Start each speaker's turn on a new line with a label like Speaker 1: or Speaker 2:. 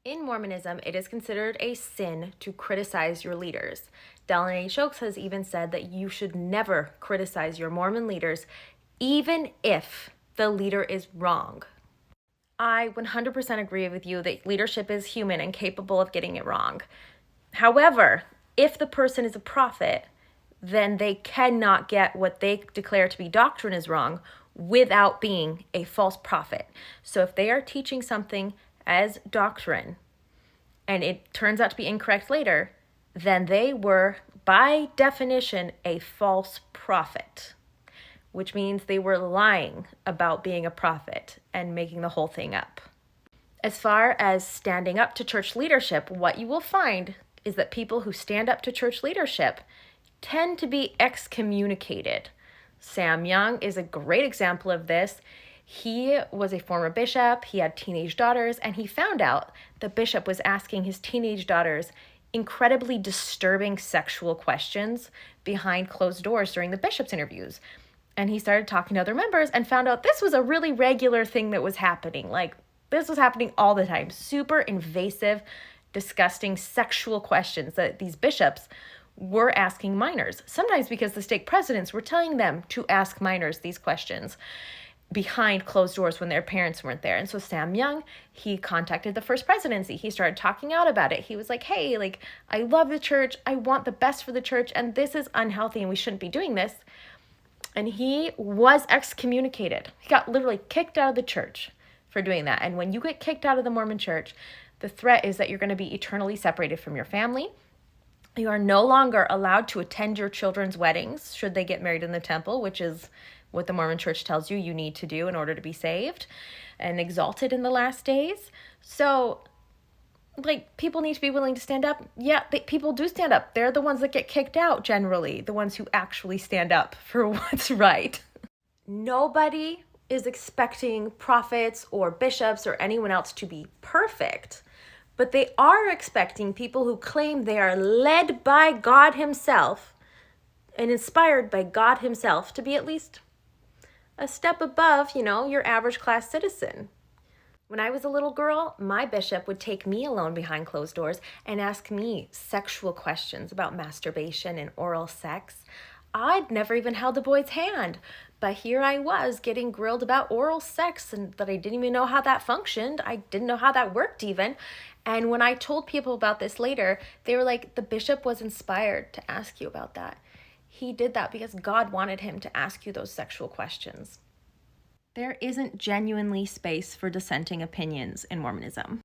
Speaker 1: In Mormonism, it is considered a sin to criticize your leaders. Dallin H. Oaks has even said that you should never criticize your Mormon leaders, even if the leader is wrong. I 100% agree with you that leadership is human and capable of getting it wrong. However, if the person is a prophet, then they cannot get what they declare to be doctrine is wrong without being a false prophet. So if they are teaching something as doctrine and it turns out to be incorrect later, then they were, by definition, a false prophet, which means they were lying about being a prophet and making the whole thing up. As far as standing up to church leadership, what you will find is that people who stand up to church leadership tend to be excommunicated. Sam Young is a great example of this. He was a former bishop, he had teenage daughters, and he found out the bishop was asking his teenage daughters incredibly disturbing sexual questions behind closed doors during the bishop's interviews. And he started talking to other members and found out this was a really regular thing that was happening. Like, this was happening all the time. Super invasive, disgusting sexual questions that these bishops were asking minors, sometimes because the stake presidents were telling them to ask minors these questions behind closed doors when their parents weren't there. And so Sam Young, he contacted the First Presidency. He started talking out about it. He was like, hey, I love the church. I want the best for the church. And this is unhealthy and we shouldn't be doing this. And he was excommunicated. He got literally kicked out of the church for doing that. And when you get kicked out of the Mormon church, the threat is that you're going to be eternally separated from your family. You are no longer allowed to attend your children's weddings should they get married in the temple, which is what the Mormon church tells you need to do in order to be saved and exalted in the last days. So, people need to be willing to stand up. Yeah, people do stand up. They're the ones that get kicked out generally, the ones who actually stand up for what's right. Nobody is expecting prophets or bishops or anyone else to be perfect, but they are expecting people who claim they are led by God himself and inspired by God himself to be at least a step above, your average class citizen. When I was a little girl, my bishop would take me alone behind closed doors and ask me sexual questions about masturbation and oral sex. I'd never even held a boy's hand, but here I was getting grilled about oral sex and that I didn't even know how that functioned. I didn't know how that worked even. And when I told people about this later, they were like, the bishop was inspired to ask you about that. He did that because God wanted him to ask you those sexual questions. There isn't genuinely space for dissenting opinions in Mormonism.